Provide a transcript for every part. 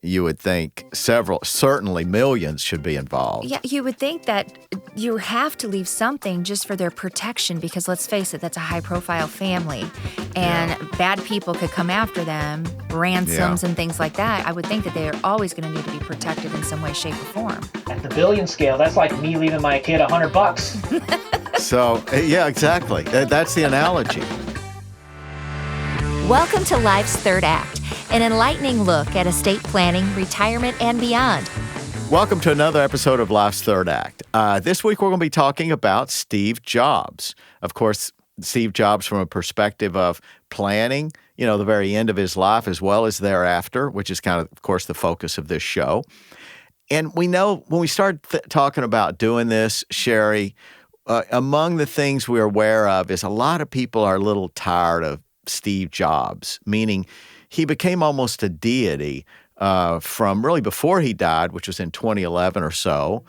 you would think certainly millions should be involved. Yeah, you would think that you have to leave something just for their protection because, let's face it, that's a high-profile family. And bad people could come after them, ransoms and things like that. I would think that they're always going to need to be protected in some way, shape, or form. At the billion scale, that's like me leaving my kid $100. So, yeah, exactly. That's the analogy. Welcome to Life's Third Act, an enlightening look at estate planning, retirement, and beyond. Welcome to another episode of Life's Third Act. This week we're going to be talking about Steve Jobs. Of course, Steve Jobs from a perspective of planning, the very end of his life as well as thereafter, which is kind of course, the focus of this show. And we know when we start talking about doing this, Sherry, among the things we're aware of is a lot of people are a little tired of Steve Jobs, meaning he became almost a deity from really before he died, which was in 2011 or so,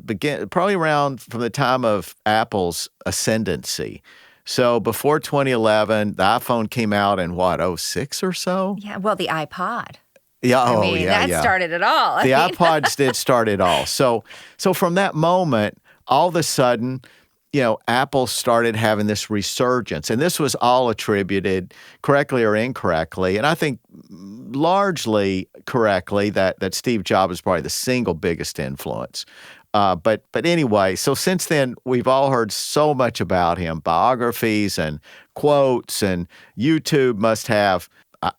began probably around from the time of Apple's ascendancy. So before 2011, the iPhone came out in what, 06 or so? Yeah, well, the iPod. Yeah, that started it all. The iPods did start it all. So from that moment, all of a sudden, Apple started having this resurgence, and this was all attributed, correctly or incorrectly, and I think largely correctly, that Steve Jobs is probably the single biggest influence. But anyway, so since then, we've all heard so much about him, biographies and quotes, and YouTube must have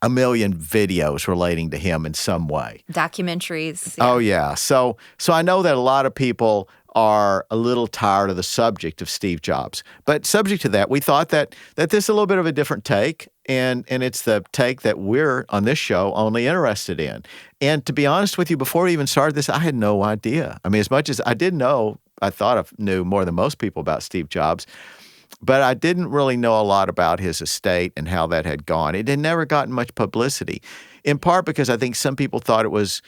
a million videos relating to him in some way. Documentaries. Yeah. Oh, yeah. So I know that a lot of people are a little tired of the subject of Steve Jobs. But subject to that, we thought that this is a little bit of a different take, and it's the take that we're, on this show, only interested in. And to be honest with you, before we even started this, I had no idea. I mean, as much as I did know, I thought I knew more than most people about Steve Jobs, but I didn't really know a lot about his estate and how that had gone. It had never gotten much publicity, in part because I think some people thought it was,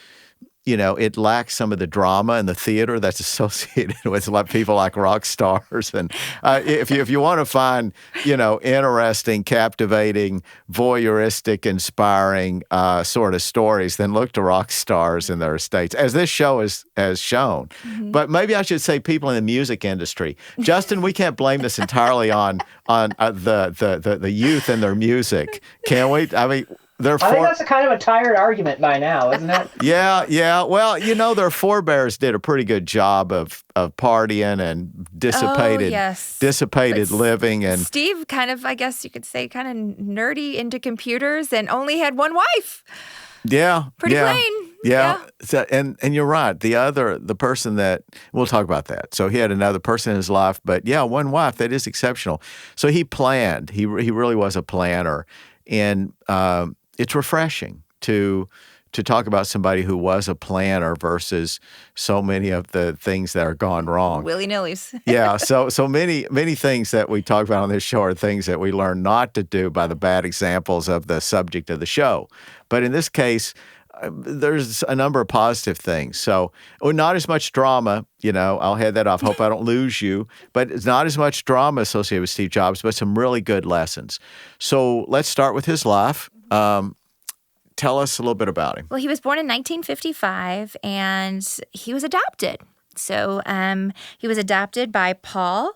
it lacked some of the drama and the theater that's associated with people like rock stars. And if you want to find, interesting, captivating, voyeuristic, inspiring sort of stories, then look to rock stars and their estates, as this show has shown. Mm-hmm. But maybe I should say people in the music industry. Justin, we can't blame this entirely on the youth and their music, can we? I mean, I think that's a kind of a tired argument by now, isn't it? Yeah. Well, their forebears did a pretty good job of partying and dissipated living. And Steve kind of, I guess you could say, kind of nerdy into computers and only had one wife. Yeah. Pretty plain. Yeah. So, and you're right. The person that, we'll talk about that. So he had another person in his life, but yeah, one wife, that is exceptional. So he planned. He really was a planner. And it's refreshing to talk about somebody who was a planner versus so many of the things that are gone wrong. Willy-nillys. Yeah, so many things that we talk about on this show are things that we learn not to do by the bad examples of the subject of the show. But in this case, there's a number of positive things. So not as much drama, I'll head that off. Hope I don't lose you. But it's not as much drama associated with Steve Jobs, but some really good lessons. So let's start with his life. Tell us a little bit about him. Well, he was born in 1955, and he was adopted. So he was adopted by Paul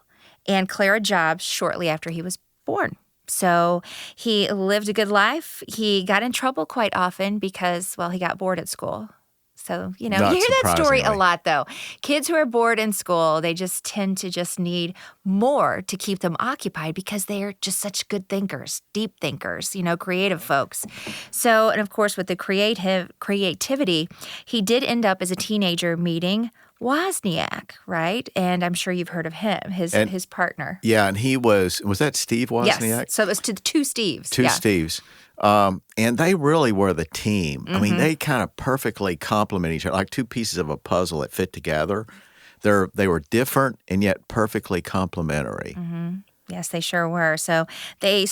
and Clara Jobs shortly after he was born. So he lived a good life. He got in trouble quite often because, he got bored at school. So, you hear that story a lot, though. Kids who are bored in school, they just tend to just need more to keep them occupied because they are just such good thinkers, deep thinkers, creative folks. So, and of course, with the creativity, he did end up as a teenager meeting Wozniak, right? And I'm sure you've heard of him, his partner. Yeah, and he was that Steve Wozniak? Yes, so it was two Steves. Two Steves. And they really were the team. Mm-hmm. I mean, they kind of perfectly complement each other, like two pieces of a puzzle that fit together. They were different and yet perfectly complementary. Mm-hmm. Yes, they sure were. So they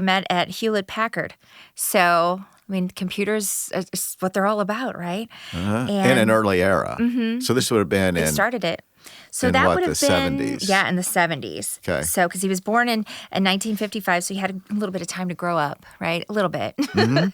met at Hewlett-Packard. So, I mean, computers is what they're all about, right? Uh-huh. In an early era. Mm-hmm. So this would have been They started it. So In that what, would the have been 70s? Yeah, in the 70s. Okay. So because he was born in 1955, so he had a little bit of time to grow up, right? A little bit. Mm-hmm.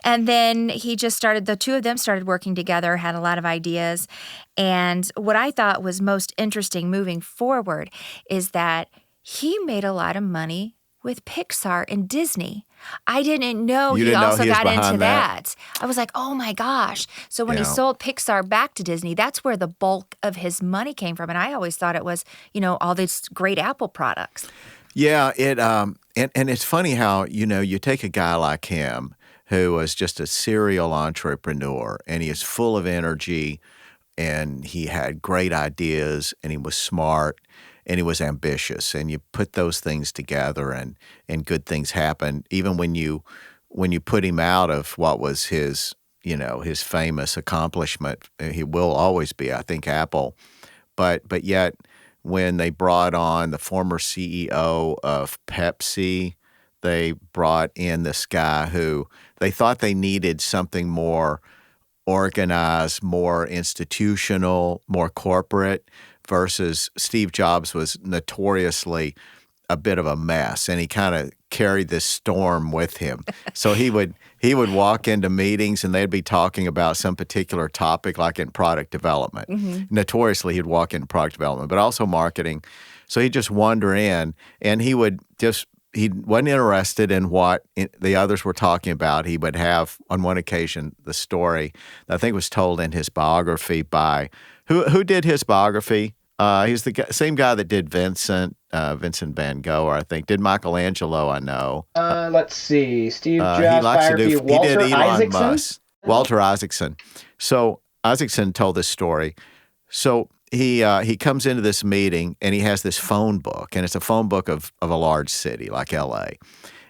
And then he just started. The two of them started working together, had a lot of ideas, and what I thought was most interesting moving forward is that he made a lot of money with Pixar and Disney. I didn't know You he didn't know also he was got into behind that. I was like, oh my gosh. So when he Yeah. sold Pixar back to Disney, that's where the bulk of his money came from. And I always thought it was, all these great Apple products. Yeah, and it's funny how, you take a guy like him who was just a serial entrepreneur, and he is full of energy, and he had great ideas, and he was smart, and he was ambitious, and you put those things together, and good things happen. Even when you put him out of what was his famous accomplishment, he will always be, I think, Apple, but yet when they brought on the former CEO of Pepsi, they brought in this guy who they thought they needed something more organized, more institutional, more corporate, versus Steve Jobs was notoriously a bit of a mess, and he kind of carried this storm with him. So he would walk into meetings and they'd be talking about some particular topic, like in product development. Mm-hmm. Notoriously, he'd walk into product development, but also marketing. So he'd just wander in, and he wasn't interested in what the others were talking about. He would have, on one occasion, the story that I think was told in his biography by who did his biography. He's the same guy that did Vincent Van Gogh, or I think did Michelangelo. I know. Let's see. Steve He Jobs likes to biography. do. He Walter did Elon Isaacson. Musk. Walter Isaacson. So Isaacson told this story. So he comes into this meeting and he has this phone book, and it's a phone book of a large city like L.A.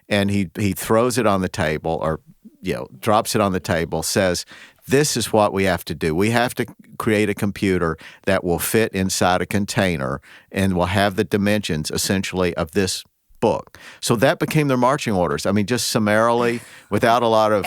And he throws it on the table, or drops it on the table, says, "This is what we have to do. We have to create a computer that will fit inside a container and will have the dimensions, essentially, of this book." So that became their marching orders. I mean, just summarily, without a lot of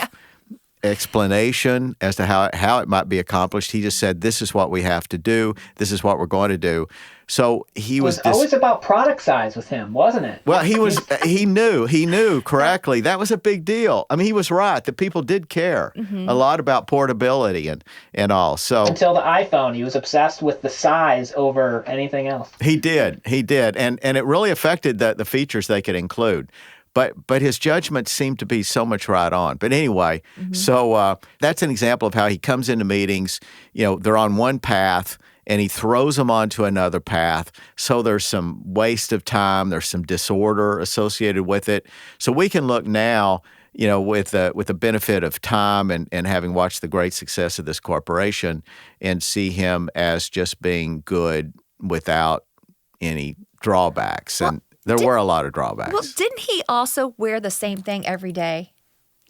explanation as to how it might be accomplished. He just said, "This is what we have to do. This is what we're going to do." So he It was always about product size with him, wasn't it? Well, he knew correctly. That was a big deal. I mean, he was right. The people did care a lot about portability and all. So Until the iPhone, he was obsessed with the size over anything else. He did. And it really affected the features they could include. But his judgment seemed to be so much right on. But anyway, so that's an example of how he comes into meetings. They're on one path, and he throws them onto another path. So there's some waste of time. There's some disorder associated with it. So we can look now, with the benefit of time and having watched the great success of this corporation, and see him as just being good without any drawbacks. And there were a lot of drawbacks. Well, didn't he also wear the same thing every day?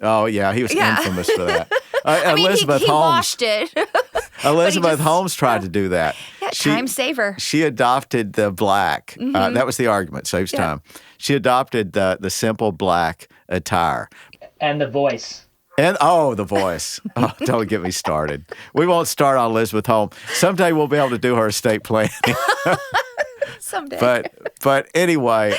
Oh, yeah. He was infamous for that. I mean, Elizabeth he Holmes. washed it. Elizabeth Holmes tried to do that. Yeah, time saver. She adopted the black. That was the argument. Saves time. She adopted the simple black attire. And the voice. And the voice. Oh, don't get me started. We won't start on Elizabeth Holmes. Someday we'll be able to do her estate planning. Someday. But anyway,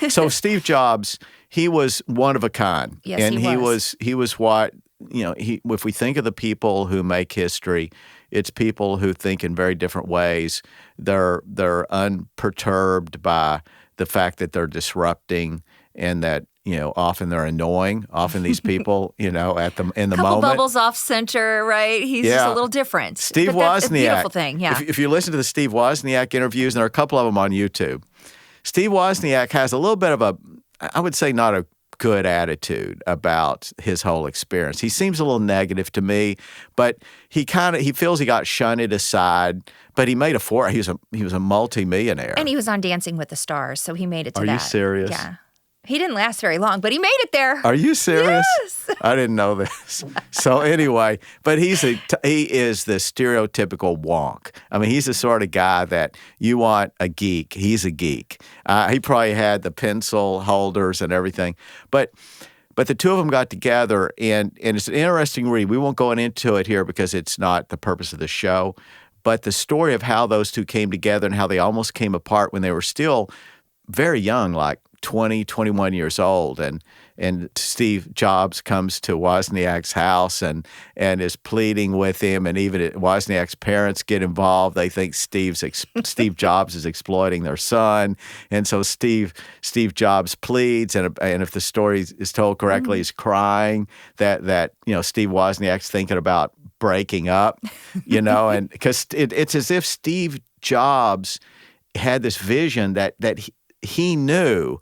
so Steve Jobs, he was one of a kind. Yes, and he was. He was what, if we think of the people who make history, it's people who think in very different ways. They're unperturbed by the fact that they're disrupting, and that often they're annoying. Often these people, in the Couple moment, bubbles off center, right? He's just a little different. Steve But that's Wozniak, a beautiful thing. Yeah. If you listen to the Steve Wozniak interviews, and there are a couple of them on YouTube, Steve Wozniak has a little bit of I would say, not a good attitude about his whole experience. He seems a little negative to me, but he feels he got shunted aside. But he made he was a multi-millionaire. And he was on Dancing with the Stars, so he made it to that. Are you serious? Yeah. He didn't last very long, but he made it there. Are you serious? Yes. I didn't know this. So anyway, but he is the stereotypical wonk. I mean, he's the sort of guy that you want a geek. He's a geek. He probably had the pencil holders and everything. But the two of them got together, and it's an interesting read. We won't go into it here because it's not the purpose of the show. But the story of how those two came together and how they almost came apart when they were still very young, like 20, 21 years old. And Steve Jobs comes to Wozniak's house and is pleading with him. And even Wozniak's parents get involved. They think Steve Jobs is exploiting their son. And so Steve Jobs pleads. And if the story is told correctly, he's crying that Steve Wozniak's thinking about breaking up, and because it's as if Steve Jobs had this vision that he knew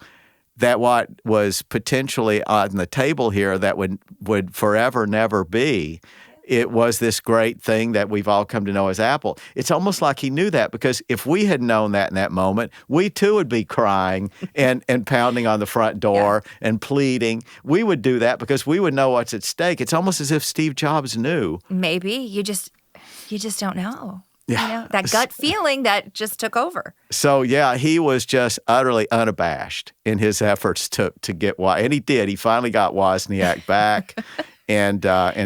that what was potentially on the table here that would forever never be, it was this great thing that we've all come to know as Apple. It's almost like he knew that, because if we had known that in that moment, we too would be crying and pounding on the front door and pleading. We would do that because we would know what's at stake. It's almost as if Steve Jobs knew. Maybe you just don't know. Yeah. That gut feeling that just took over. So, he was just utterly unabashed in his efforts to get and he did. He finally got Wozniak back, and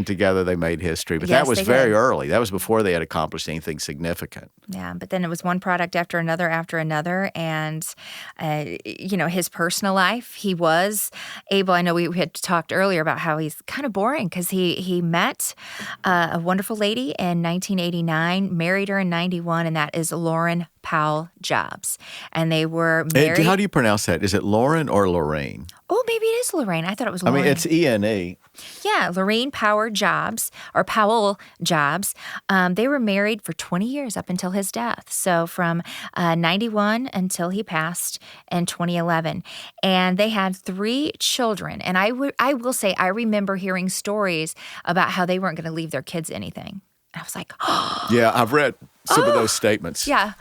together they made history. But that was very early. That was before they had accomplished anything significant. Yeah, but then it was one product after another, and, his personal life, he was able, I know we had talked earlier about how he's kind of boring because he met a wonderful lady in 1989, married her in 91, and that is Lauren Powell Jobs. And they were married. How do you pronounce that? Is it Lauren or Lorraine? Oh, maybe it is Lorraine. I thought it was Lauren. I mean, it's E-N-E. Yeah, Lorraine Powell Jobs. They were married for 20 years up until his death. So from 91 until he passed in 2011. And they had 3 children. And I will say, I remember hearing stories about how they weren't going to leave their kids anything. And I was like, oh. Yeah, I've read some of those statements. Yeah.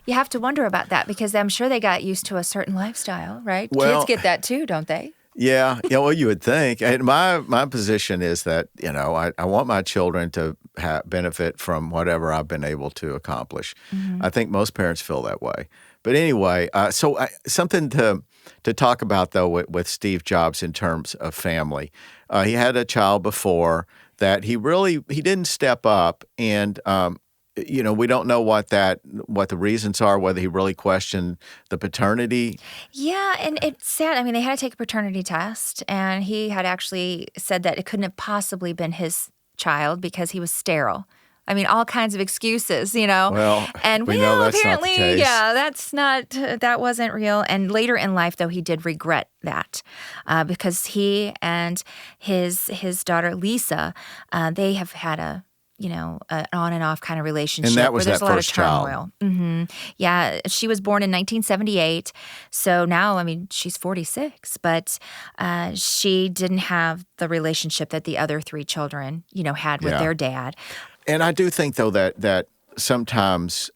You have to wonder about that because I'm sure they got used to a certain lifestyle, right? Well, kids get that too, don't they? Yeah, well, you would think. And my position is that, I want my children to benefit from whatever I've been able to accomplish. I think most parents feel that way. But anyway, something to talk about, though, with Steve Jobs in terms of family. He had a child before that he didn't step up, and we don't know what the reasons are, whether he really questioned the paternity. Yeah, and it's sad. I mean, they had to take a paternity test, and he had actually said that it couldn't have possibly been his child because he was sterile. I mean, all kinds of excuses, Well, and we know that's apparently, not the case. that wasn't real. And later in life, though, he did regret that because he and his daughter Lisa, they have had an on and off kind of relationship. And that was where there's that a lot first of turmoil. child. Mm-hmm. Yeah, she was born in 1978. So now, I mean, she's 46, but she didn't have the relationship that the other 3 children, had with their dad. And I do think, though, that sometimes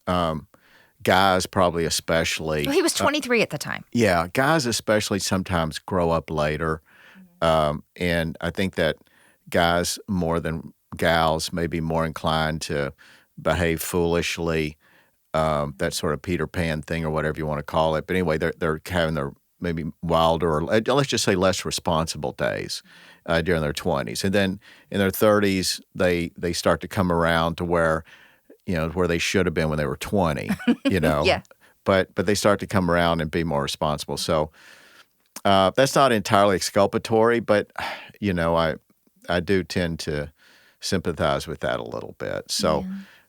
guys probably especially. Well, he was 23 at the time. Yeah, guys especially sometimes grow up later. And I think that guys more than gals may be more inclined to behave foolishly, that sort of Peter Pan thing or whatever you want to call it. But anyway, they're having their maybe wilder or let's just say less responsible days during their 20s. And then in their 30s, they start to come around to where they should have been when they were 20, Yeah. But they start to come around and be more responsible. So that's not entirely exculpatory, but, I do tend to sympathize with that a little bit. So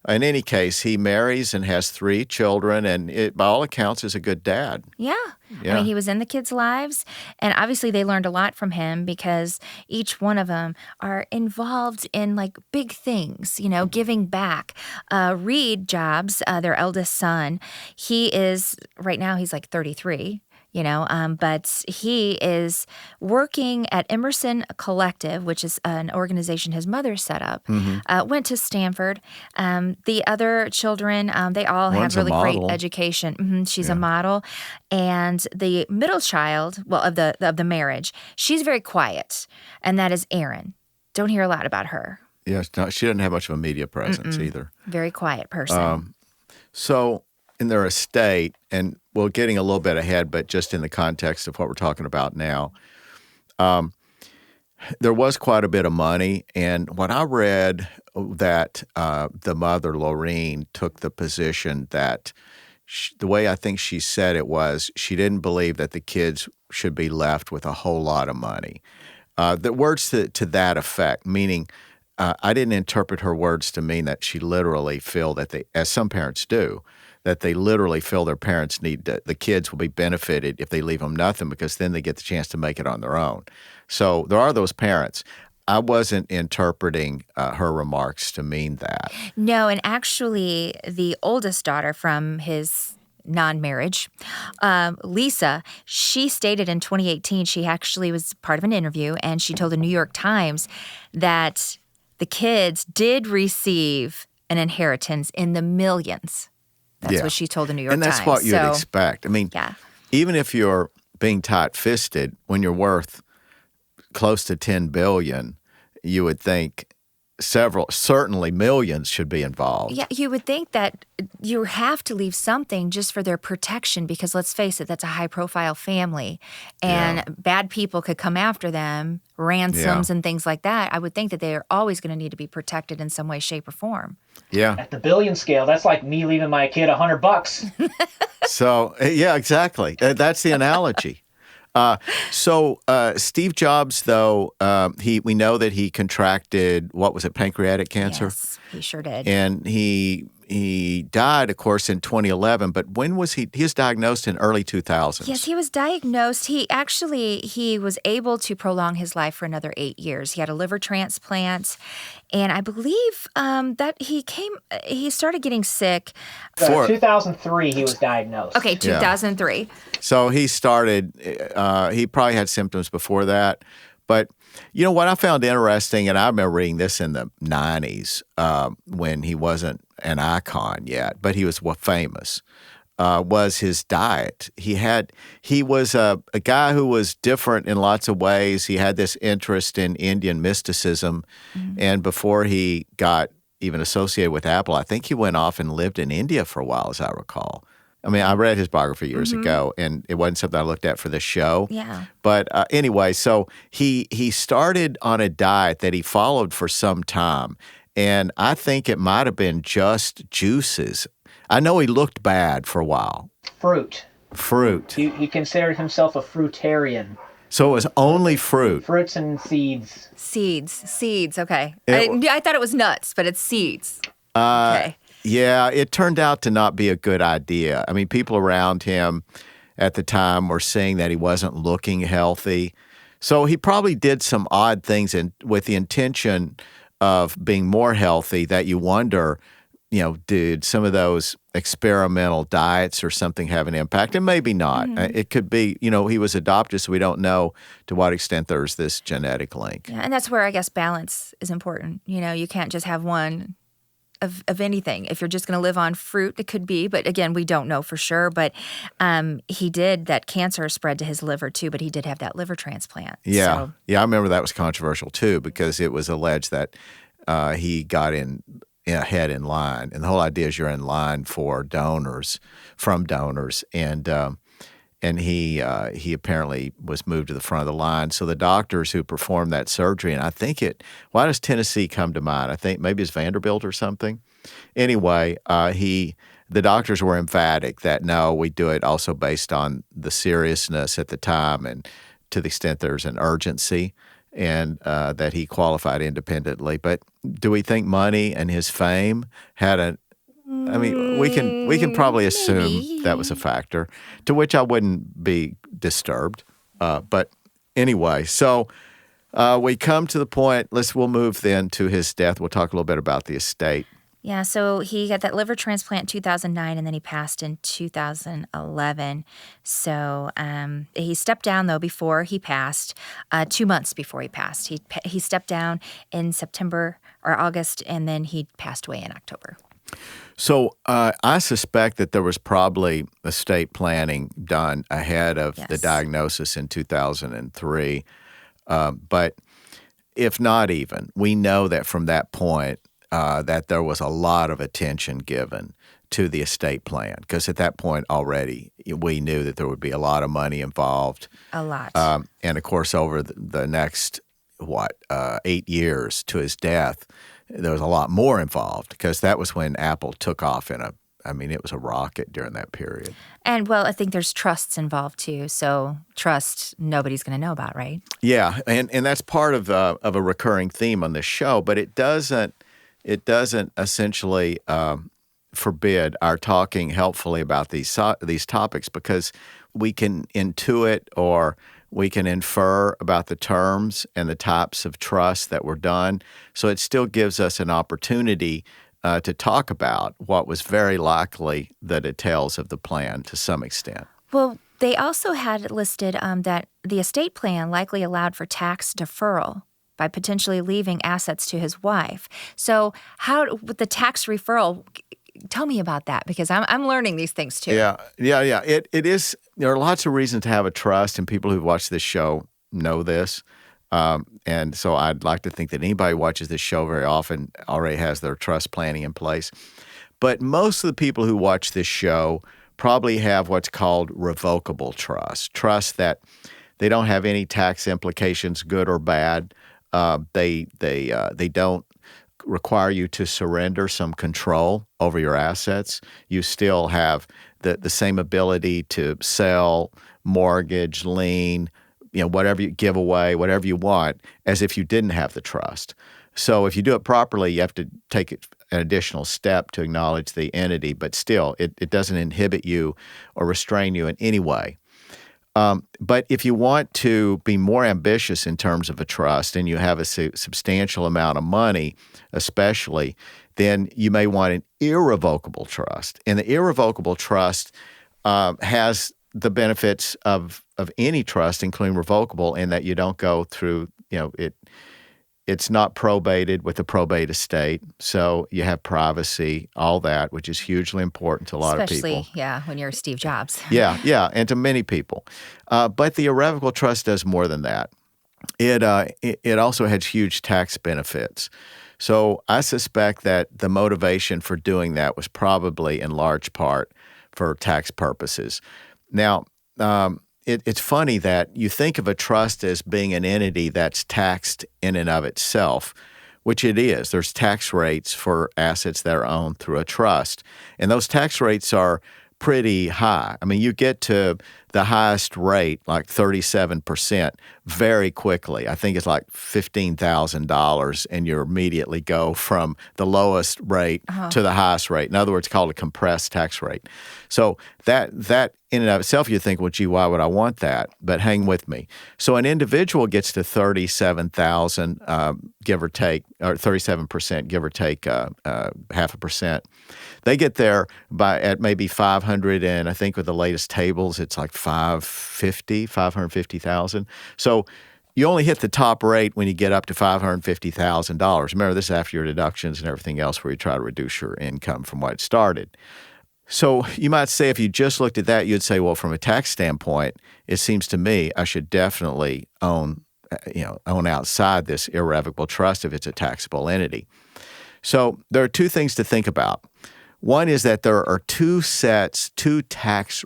in any case, he marries and has 3 children, and by all accounts is a good dad. Yeah. I mean, he was in the kids' lives, and obviously they learned a lot from him because each one of them are involved in like big things, giving back. Reed Jobs, their eldest son, right now he's like 33. But he is working at Emerson Collective, which is an organization his mother set up, went to Stanford. The other children, they all One's have really great model. education. She's a model. And the middle child, of the marriage, she's very quiet, and that is Erin. Don't hear a lot about her. Yeah, she doesn't have much of a media presence either. Very quiet person. So in their estate, and we're getting a little bit ahead, but just in the context of what we're talking about now, there was quite a bit of money. And what I read that the mother, Lorene, took the position that the way I think she said it was she didn't believe that the kids should be left with a whole lot of money. The words to that effect, meaning I didn't interpret her words to mean that she literally feel that they, as some parents do, that they literally feel their parents need to, the kids will be benefited if they leave them nothing because then they get the chance to make it on their own. So there are those parents. I wasn't interpreting her remarks to mean that. No, and actually, the oldest daughter from his non-marriage, Lisa, she stated in 2018, she actually was part of an interview, and she told the New York Times that the kids did receive an inheritance in the millions. That's what she told the New York Times. And that's what you'd expect. I mean, even if you're being tight-fisted, when you're worth close to $10 billion, you would think certainly millions should be involved. Yeah, you would think that you have to leave something just for their protection because, let's face it, that's a high-profile family, and bad people could come after them, ransoms and things like that. I would think that they are always going to need to be protected in some way, shape, or form. Yeah. At the billion scale, that's like me leaving my kid $100. So, yeah, exactly. That's the analogy. So Steve Jobs, though, we know that he contracted, what was it, pancreatic cancer? Yes, he sure did. And he died, of course, in 2011. But when was he? He was diagnosed in early 2000s. Yes, he was diagnosed. He was able to prolong his life for another 8 years. He had a liver transplant, and I believe that he started getting sick. 2003, he was diagnosed. Okay, 2003. Yeah. So he started, he probably had symptoms before that. But, you know, what I found interesting, and I remember reading this in the 90s when he wasn't an icon yet, but he was famous, was his diet. He was a guy who was different in lots of ways. He had this interest in Indian mysticism. And before he got even associated with Apple, I think he went off and lived in India for a while, as I recall. I mean, I read his biography years ago, and it wasn't something I looked at for this show. Yeah. But anyway, so he started on a diet that he followed for some time, and I think it might have been just juices. I know he looked bad for a while. Fruit. He considered himself a fruitarian. So it was only fruit. Fruits and seeds. Seeds, okay. I thought it was nuts, but it's seeds. Okay. Yeah, it turned out to not be a good idea. I mean, people around him at the time were saying that he wasn't looking healthy. So he probably did some odd things with the intention of being more healthy that you wonder, you know, did some of those experimental diets or something have an impact? And maybe not. It could be, you know, he was adopted, so we don't know to what extent there's this genetic link. Yeah, and that's where I guess balance is important. You know, you can't just have one of anything. If you're just going to live on fruit, it could be, but again, we don't know for sure. But that cancer spread to his liver too, but he did have that liver transplant. Yeah. Yeah, I remember that was controversial too because it was alleged that he got ahead in line. And the whole idea is you're in line for donors, and he apparently was moved to the front of the line. So the doctors who performed that surgery, and I think why does Tennessee come to mind? I think maybe it's Vanderbilt or something. Anyway, the doctors were emphatic that no, we do it also based on the seriousness at the time and to the extent there's an urgency, and that he qualified independently. But do we think money and his fame had I mean, we can probably assume that was a factor, to which I wouldn't be disturbed. But anyway, so we come to the point. We'll move then to his death. We'll talk a little bit about the estate. Yeah, so he got that liver transplant in 2009, and then he passed in 2011. So he stepped down, though, before he passed, 2 months before he passed. He stepped down in September or August, and then he passed away in October. So I suspect that there was probably estate planning done ahead of the diagnosis in 2003. But if not even, we know that from that point that there was a lot of attention given to the estate plan because at that point already we knew that there would be a lot of money involved. A lot. And, of course, over the next 8 years to his death, there was a lot more involved because that was when Apple took off it was a rocket during that period. And, well, I think there's trusts involved, too. So trust nobody's going to know about, right? Yeah, and that's part of a recurring theme on this show, but it doesn't essentially forbid our talking helpfully about these topics because we can intuit or we can infer about the terms and the types of trust that were done. So it still gives us an opportunity to talk about what was very likely the details of the plan to some extent. Well, they also had listed that the estate plan likely allowed for tax deferral by potentially leaving assets to his wife. So with the tax referral, tell me about that because I'm learning these things too. Yeah. It is. There are lots of reasons to have a trust, and people who've watched this show know this. And so I'd like to think that anybody who watches this show very often already has their trust planning in place. But most of the people who watch this show probably have what's called revocable trust that they don't have any tax implications, good or bad. They don't require you to surrender some control over your assets. You still have the same ability to sell, mortgage, lien, whatever you give away, whatever you want, as if you didn't have the trust. So if you do it properly, you have to take an additional step to acknowledge the entity, but still, it doesn't inhibit you or restrain you in any way. But if you want to be more ambitious in terms of a trust and you have a substantial amount of money, especially, then you may want an irrevocable trust. And the irrevocable trust has the benefits of any trust, including revocable, in that you don't go through, it's not probated with a probate estate. So you have privacy, all that, which is hugely important to a lot of people. Especially, when you're Steve Jobs. Yeah, and to many people. But the irrevocable trust does more than that. It also has huge tax benefits. So I suspect that the motivation for doing that was probably in large part for tax purposes. Now, it's funny that you think of a trust as being an entity that's taxed in and of itself, which it is. There's tax rates for assets that are owned through a trust, and those tax rates are pretty high. I mean, you get to the highest rate, like 37%, very quickly. I think it's like $15,000, and you immediately go from the lowest rate to the highest rate. In other words, it's called a compressed tax rate. So that in and of itself, you think, well, gee, why would I want that? But hang with me. So an individual gets to 37,000, give or take, or 37%, give or take 0.5%. They get there at maybe 500, and I think with the latest tables, it's like 550,000. So you only hit the top rate when you get up to $550,000. Remember, this is after your deductions and everything else, where you try to reduce your income from what it started. So you might say, if you just looked at that, you'd say, well, from a tax standpoint, it seems to me I should definitely own outside this irrevocable trust if it's a taxable entity. So there are two things to think about. One is that there are two tax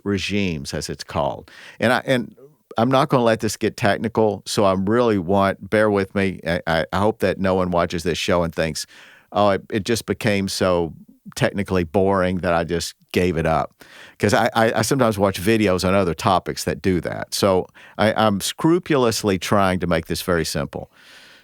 regimes, as it's called. And I'm not going to let this get technical, so I really bear with me. I hope that no one watches this show and thinks, oh, it just became so technically boring that I just gave it up. Because I sometimes watch videos on other topics that do that. So I'm scrupulously trying to make this very simple.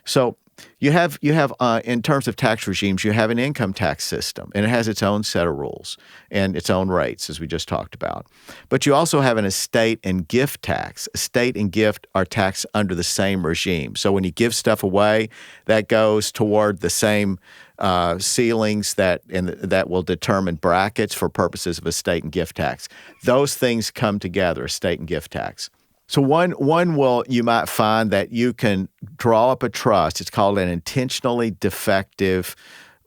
So you have in terms of tax regimes, you have an income tax system, and it has its own set of rules and its own rates, as we just talked about. But you also have an estate and gift tax. Estate and gift are taxed under the same regime. So when you give stuff away, that goes toward the same ceilings that will determine brackets for purposes of estate and gift tax. Those things come together, estate and gift tax. So you might find that you can draw up a trust. It's called an intentionally defective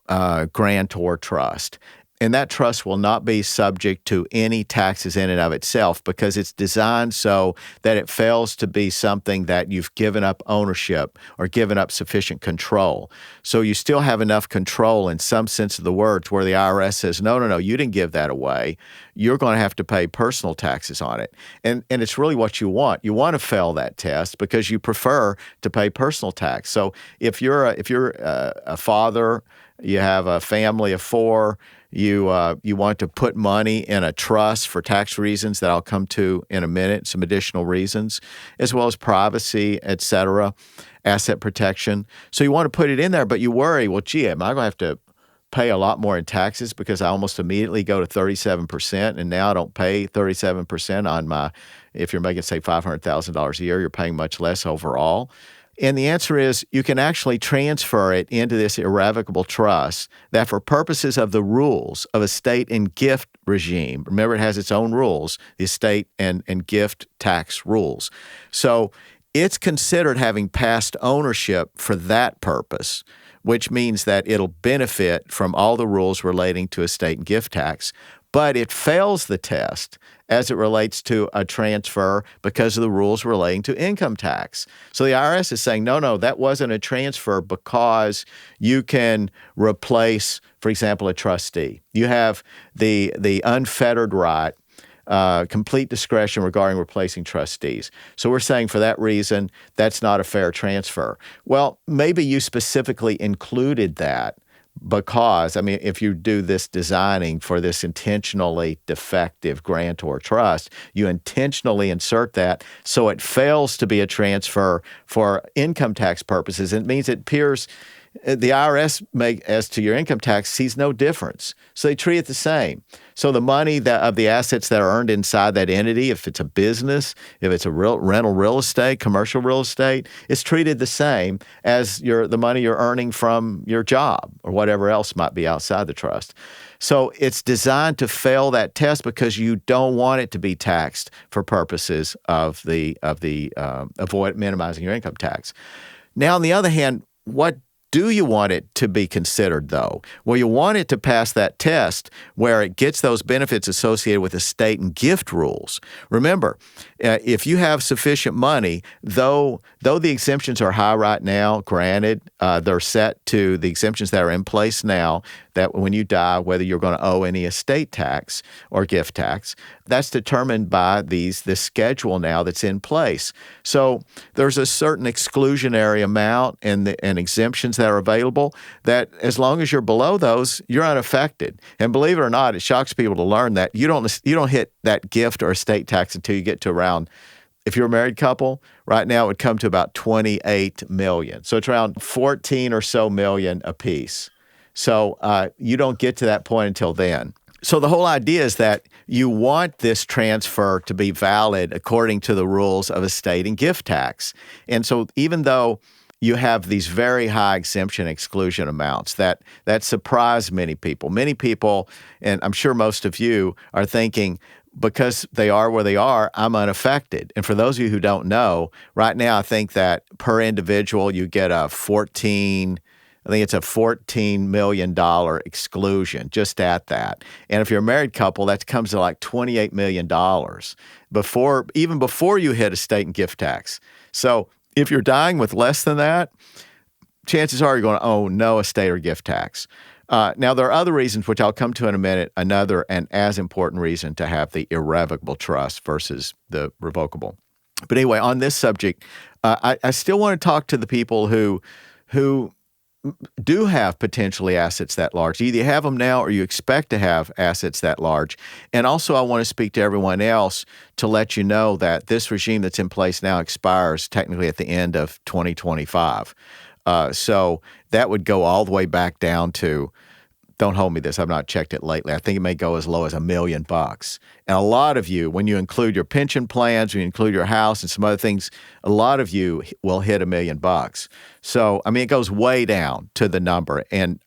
grantor trust. And that trust will not be subject to any taxes in and of itself because it's designed so that it fails to be something that you've given up ownership or given up sufficient control. So you still have enough control in some sense of the words where the IRS says, no, you didn't give that away. You're going to have to pay personal taxes on it. And it's really what you want. You want to fail that test because you prefer to pay personal tax. So if you're a father, you have a family of 4, you want to put money in a trust for tax reasons that I'll come to in a minute, some additional reasons, as well as privacy, et cetera, asset protection. So you want to put it in there, but you worry, well, gee, am I going to have to pay a lot more in taxes because I almost immediately go to 37%, and now I don't pay 37% on my, if you're making, say, $500,000 a year, you're paying much less overall. And the answer is you can actually transfer it into this irrevocable trust that for purposes of the rules of estate and gift regime, remember it has its own rules, the estate and gift tax rules. So it's considered having passed ownership for that purpose, which means that it'll benefit from all the rules relating to estate and gift tax. But it fails the test as it relates to a transfer because of the rules relating to income tax. So the IRS is saying, no, that wasn't a transfer because you can replace, for example, a trustee. You have the unfettered right, complete discretion regarding replacing trustees. So we're saying for that reason, that's not a fair transfer. Well, maybe you specifically included that because, I mean, if you do this designing for this intentionally defective grantor trust, you intentionally insert that so it fails to be a transfer for income tax purposes. It means it appears the IRS, as to your income tax, sees no difference. So they treat it the same. So the money of the assets that are earned inside that entity, if it's a business, if it's a rental real estate, commercial real estate, it's treated the same as the money you're earning from your job or whatever else might be outside the trust. So it's designed to fail that test because you don't want it to be taxed for purposes of minimizing your income tax. Now, on the other hand, what do you want it to be considered, though? Well, you want it to pass that test where it gets those benefits associated with estate and gift rules. Remember, if you have sufficient money, though the exemptions are high right now, granted, they're set to the exemptions that are in place now, that when you die, whether you're going to owe any estate tax or gift tax, that's determined by this schedule now that's in place. So there's a certain exclusionary amount and exemptions that are available that as long as you're below those, you're unaffected. And believe it or not, it shocks people to learn that you don't hit that gift or estate tax until you get to around, if you're a married couple, right now it would come to about $28 million. So it's around 14 or so million apiece. So you don't get to that point until then. So the whole idea is that you want this transfer to be valid according to the rules of estate and gift tax. And so even though you have these very high exemption exclusion amounts that surprise many people, and I'm sure most of you are thinking, because they are where they are, I'm unaffected. And for those of you who don't know, right now I think that per individual you get a $14 million exclusion just at that. And if you're a married couple, that comes to like $28 million even before you hit estate and gift tax. So if you're dying with less than that, chances are you're going to owe no estate or gift tax. Now, there are other reasons, which I'll come to in a minute, another and as important reason to have the irrevocable trust versus the revocable. But anyway, on this subject, I still want to talk to the people who do have potentially assets that large. Either you have them now or you expect to have assets that large. And also I want to speak to everyone else to let you know that this regime that's in place now expires technically at the end of 2025. So that would go all the way back down to, don't hold me this, I've not checked it lately, I think it may go as low as $1 million. And a lot of you, when you include your pension plans, when you include your house and some other things, a lot of you will hit $1 million. So, I mean, it goes way down to the number. And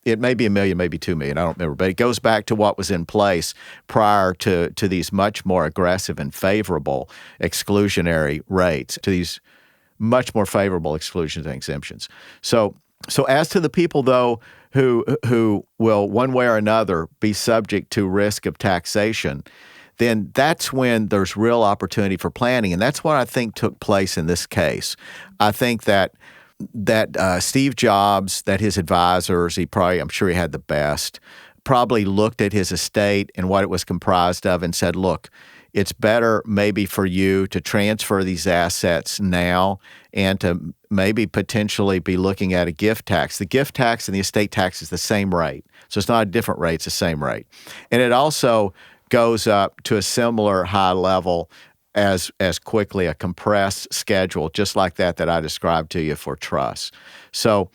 it may be $1 million, maybe $2 million, I don't remember. But it goes back to what was in place prior to these much more aggressive and favorable exclusionary rates, to these much more favorable exclusions and exemptions. So as to the people, though, who will one way or another be subject to risk of taxation, then that's when there's real opportunity for planning. And that's what I think took place in this case. I think that Steve Jobs, that his advisors, I'm sure he had the best, probably looked at his estate and what it was comprised of and said, look, it's better maybe for you to transfer these assets now and to maybe potentially be looking at a gift tax. The gift tax and the estate tax is the same rate. So it's not a different rate, it's the same rate. And it also goes up to a similar high level as quickly, a compressed schedule, just like that I described to you for trust. So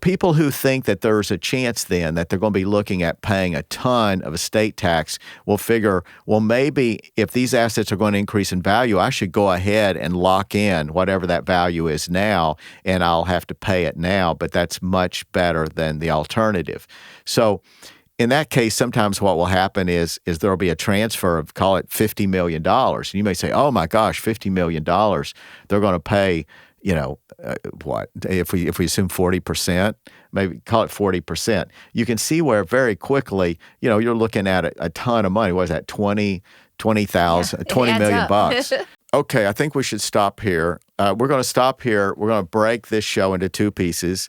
people who think that there's a chance then that they're going to be looking at paying a ton of estate tax will figure, well, maybe if these assets are going to increase in value, I should go ahead and lock in whatever that value is now, and I'll have to pay it now, but that's much better than the alternative. So in that case, sometimes what will happen is there will be a transfer of, call it $50 million. And you may say, oh my gosh, $50 million, they're going to pay, what, if we assume 40%, maybe call it 40%. You can see where very quickly, you're looking at a ton of money. What is that, 20 million bucks. Okay, I think we should stop here. We're going to stop here. We're going to break this show into two pieces.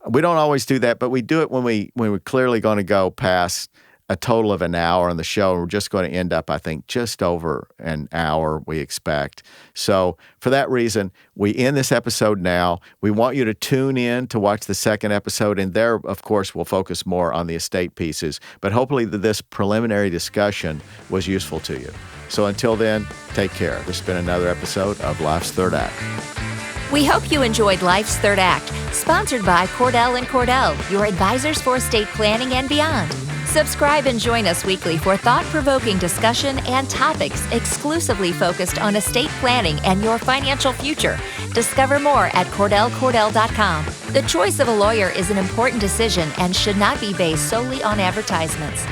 We don't always do that, but we do it when we're clearly going to go past a total of an hour on the show. We're just going to end up, I think, just over an hour, we expect. So for that reason, we end this episode now. We want you to tune in to watch the second episode, and there, of course, we'll focus more on the estate pieces. But hopefully this preliminary discussion was useful to you. So until then, take care. This has been another episode of Life's Third Act. We hope you enjoyed Life's Third Act, sponsored by Cordell & Cordell, your advisors for estate planning and beyond. Subscribe and join us weekly for thought-provoking discussion and topics exclusively focused on estate planning and your financial future. Discover more at CordellCordell.com. The choice of a lawyer is an important decision and should not be based solely on advertisements.